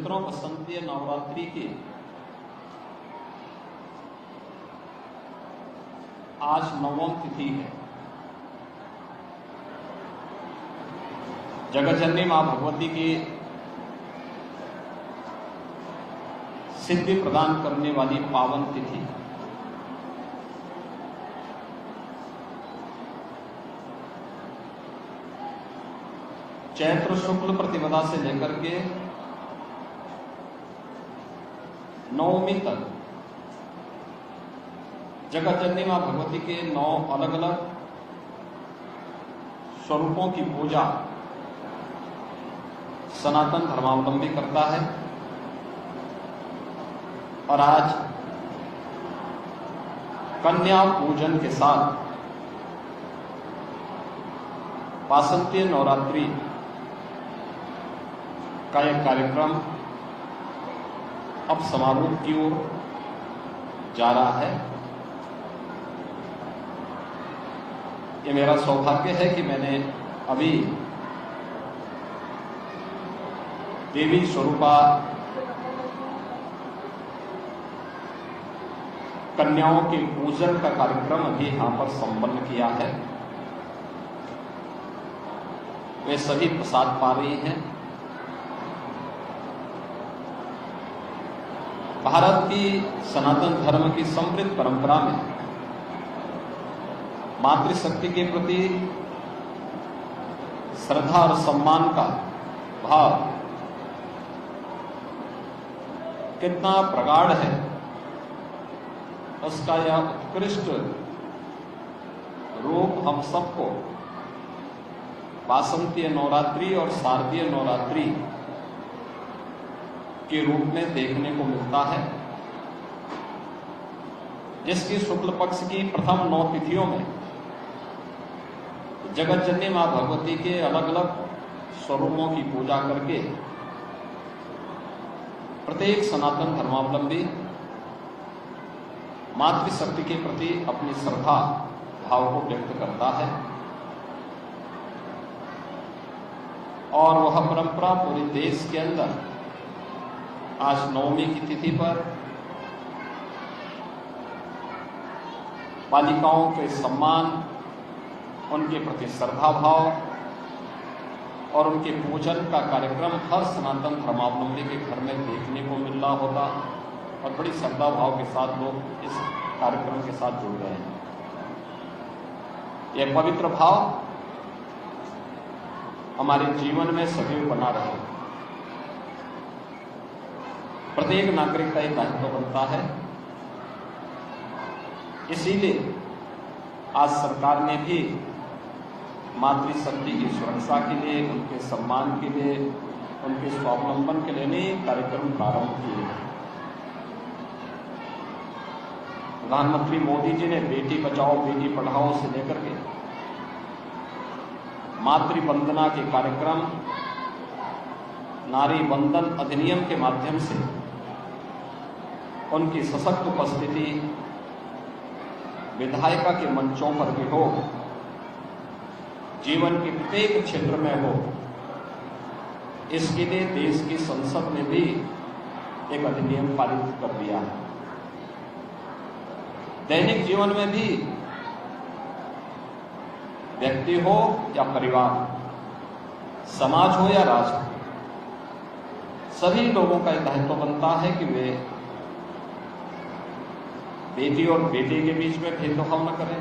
मित्रों, बसंतीय नवरात्रि की आज 9वीं तिथि है। जगतजननी मां भगवती की सिद्धि प्रदान करने वाली पावन तिथि। चैत्र शुक्ल प्रतिपदा से लेकर के नवमी तक जगतजननी मां भगवती के 9 अलग अलग स्वरूपों की पूजा सनातन धर्मावलंबी करता है। और आज कन्या पूजन के साथ वासंतीय नवरात्रि का एक कार्यक्रम अब समारोह की ओर जा रहा है। ये मेरा सौभाग्य है कि मैंने अभी देवी स्वरूपा कन्याओं के पूजन का कार्यक्रम अभी यहां पर संपन्न किया है। वे सभी प्रसाद पा रही हैं। भारत की सनातन धर्म की समृद्ध परंपरा में मातृशक्ति के प्रति श्रद्धा और सम्मान का भाव कितना प्रगाढ़ है, उसका यह उत्कृष्ट रूप हम सबको वासंतीय नवरात्रि और शारदीय नवरात्रि के रूप में देखने को मिलता है, जिसकी शुक्ल पक्ष की प्रथम 9 तिथियों में जगतजननी मां भगवती के अलग अलग स्वरूपों की पूजा करके प्रत्येक सनातन धर्मावलंबी मातृशक्ति के प्रति अपनी श्रद्धा भाव को व्यक्त करता है। और वह परंपरा पूरे देश के अंदर आज 9वीं की तिथि पर बालिकाओं के सम्मान, उनके प्रति श्रद्धा भाव और उनके पूजन का कार्यक्रम हर सनातन धर्मावलंबी के घर में देखने को मिल रहा होता और बड़ी श्रद्धा भाव के साथ लोग इस कार्यक्रम के साथ जुड़ रहे हैं। यह पवित्र भाव हमारे जीवन में सदैव बना रहे। प्रत्येक नागरिक का एक दायित्व बनता है। इसीलिए आज सरकार ने भी मातृशक्ति की सुरक्षा के लिए, उनके सम्मान के लिए, उनके स्वावलंबन के लिए अनेक कार्यक्रम प्रारंभ किए हैं। प्रधानमंत्री मोदी जी ने बेटी बचाओ बेटी पढ़ाओ से लेकर के मातृ वंदना के कार्यक्रम, नारी वंदन अधिनियम के माध्यम से उनकी सशक्त उपस्थिति विधायिका के मंचों पर भी हो, जीवन के प्रत्येक क्षेत्र में हो, इसके लिए देश की संसद ने भी एक अधिनियम पारित कर दिया है। दैनिक जीवन में भी व्यक्ति हो या परिवार, समाज हो या राष्ट्र, सभी लोगों का एक दायित्व बनता है कि वे बेटी और बेटे के बीच में भेदभाव न करें,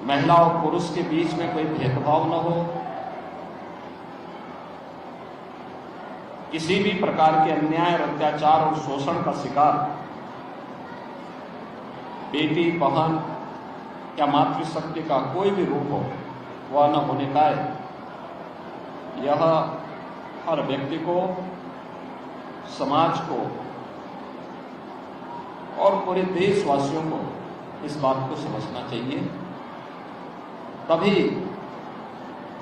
महिला और पुरुष के बीच में कोई भेदभाव न हो, किसी भी प्रकार के अन्याय और अत्याचार और शोषण का शिकार बेटी, बहन या मातृशक्ति का कोई भी रूप हो वह न होने पाए। यह हर व्यक्ति को, समाज को और पूरे देशवासियों को इस बात को समझना चाहिए। तभी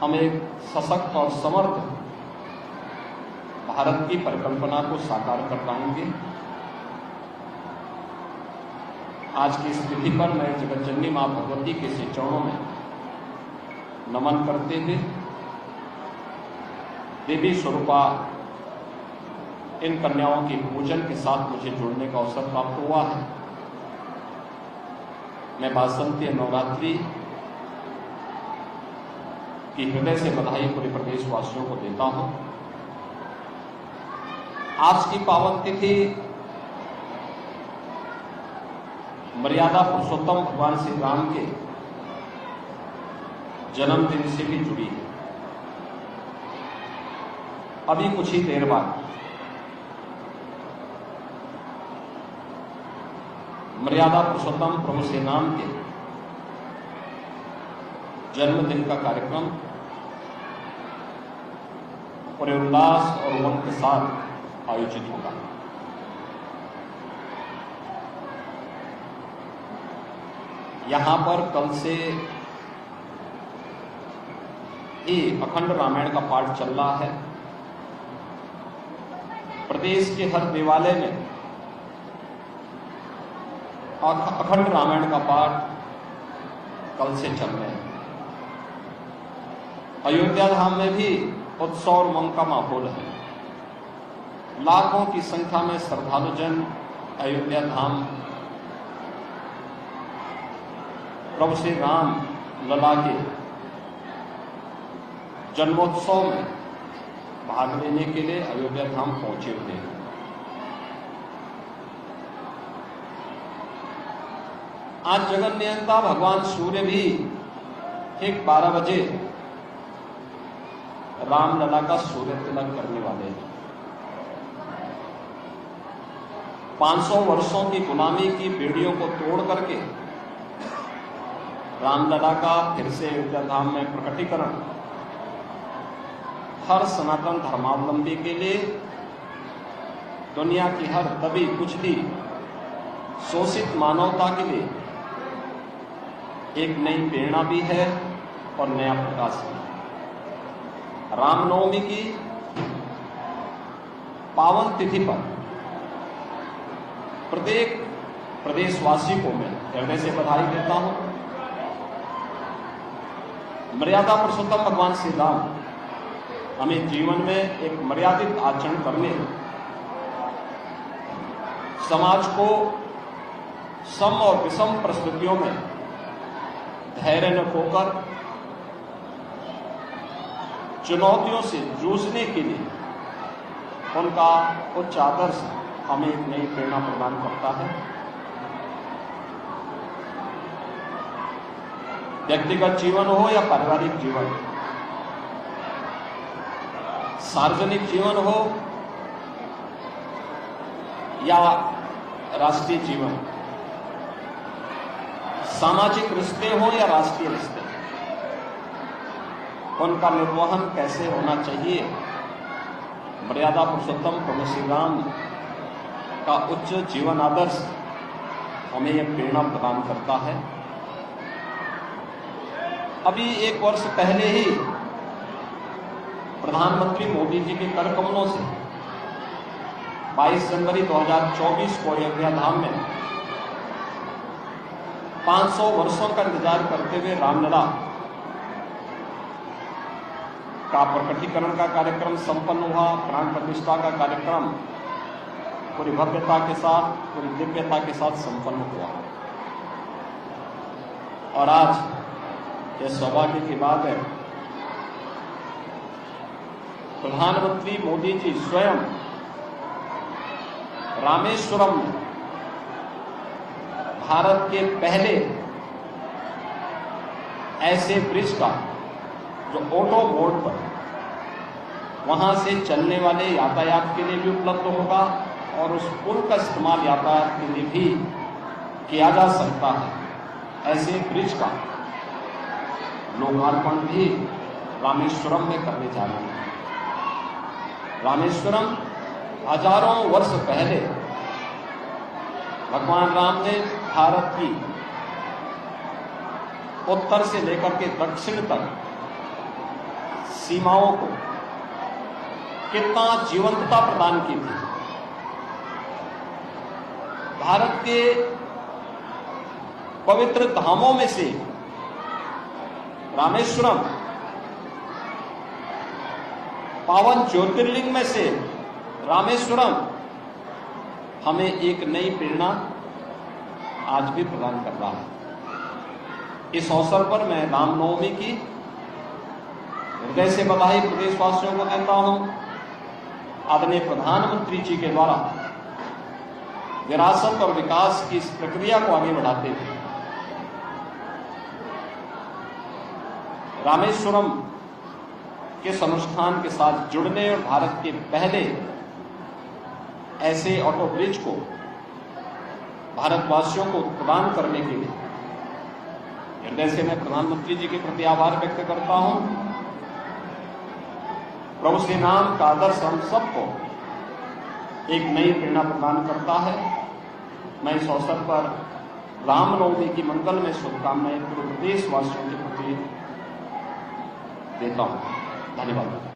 हम एक सशक्त और समर्थ भारत की परिकल्पना को साकार कर पाएंगे। आज की इस तिथि पर मैं जगतजननी मां भगवती के श्री चरणों में नमन करते हुए देवी स्वरूपा इन कन्याओं की पूजन के साथ मुझे जुड़ने का अवसर प्राप्त हुआ है। मैं वासंती नवरात्रि की हृदय से बधाई पूरे प्रदेशवासियों को देता हूं। आज की पावन तिथि मर्यादा पुरुषोत्तम भगवान श्री राम के जन्मदिन से भी जुड़ी है। अभी कुछ ही देर बाद मर्यादा पुरुषोत्तम प्रभु श्री राम के जन्मदिन का कार्यक्रम पूरे उल्लास और उमंग के साथ आयोजित होगा। यहां पर कल से ही अखंड रामायण का पाठ चल रहा है। प्रदेश के हर देवालय में अखंड रामायण का पाठ कल से चल रहे हैं। अयोध्या धाम में भी उत्सव और उमंग का माहौल है। लाखों की संख्या में श्रद्धालुजन अयोध्या धाम प्रभु श्री राम लला के जन्मोत्सव में भाग लेने के लिए अयोध्या धाम पहुंचे हुए हैं। आज जगन नियंता भगवान सूर्य भी ठीक 12 बजे रामलला का सूर्य तिलक करने वाले हैं। 500 वर्षों की गुलामी की बेड़ियों को तोड़ करके रामलला का फिर से अयोध्या धाम में प्रकटीकरण हर सनातन धर्मावलंबी के लिए, दुनिया की हर दबी कुचली शोषित मानवता के लिए एक नई प्रेरणा भी है और नया प्रकाश है। रामनवमी की पावन तिथि पर प्रत्येक प्रदेशवासी को मैं हृदय से बधाई देता हूं। मर्यादा पुरुषोत्तम भगवान श्री राम हमें जीवन में एक मर्यादित आचरण करने, समाज को सम और विषम परिस्थितियों में धैर्य न खोकर चुनौतियों से जूझने के लिए उनका उच्च आदर्श हमें एक नई प्रेरणा प्रदान करता है। व्यक्तिगत जीवन हो या पारिवारिक जीवन, सार्वजनिक जीवन हो या राष्ट्रीय जीवन, सामाजिक रिश्ते हो या राष्ट्रीय रिश्ते, उनका निर्वहन कैसे होना चाहिए, मर्यादा पुरुषोत्तम प्रभु श्री राम का उच्च जीवन आदर्श हमें यह प्रेरणा प्रदान करता है। अभी 1 वर्ष पहले ही प्रधानमंत्री मोदी जी के कर कमलों से 22 जनवरी 2024 को अयोध्या धाम में 500 वर्षों का इंतजार करते हुए रामलला का प्रकटीकरण का कार्यक्रम संपन्न हुआ। प्राण प्रतिष्ठा का कार्यक्रम पूरी भव्यता के साथ, पूरी दिव्यता के साथ संपन्न हुआ। और आज यह सौभाग्य की बात है, प्रधानमंत्री मोदी जी स्वयं रामेश्वरम में भारत के पहले ऐसे ब्रिज का जो ऑटो मोड पर वहां से चलने वाले यातायात के लिए भी उपलब्ध होगा और उस पुल का इस्तेमाल यातायात के लिए भी किया जा सकता है, ऐसे ब्रिज का लोकार्पण भी रामेश्वरम में करने जा रहे हैं। रामेश्वरम हजारों वर्ष पहले भगवान राम ने भारत की उत्तर से लेकर के दक्षिण तक सीमाओं को कितना जीवंतता प्रदान की थी। भारत के पवित्र धामों में से रामेश्वरम पावन ज्योतिर्लिंग में से रामेश्वरम हमें एक नई प्रेरणा आज भी प्रदान कर रहा है। इस अवसर पर मैं रामनवमी की हृदय से बधाई प्रदेशवासियों को देता हूं। आदरणीय प्रधानमंत्री जी के द्वारा विरासत और विकास की इस प्रक्रिया को आगे बढ़ाते हुए रामेश्वरम के अनुष्ठान के साथ जुड़ने और भारत के पहले ऐसे ऑटो ब्रिज को भारतवासियों को प्रदान करने के लिए हृदय से मैं प्रधानमंत्री जी के प्रति आभार व्यक्त करता हूं। प्रभु श्री राम का आदर्श हम सबको एक नई प्रेरणा प्रदान करता है। मैं इस अवसर पर रामनवमी की मंगलमय शुभकामनाएं पूरे प्रदेशवासियों के प्रति देता हूं। धन्यवाद।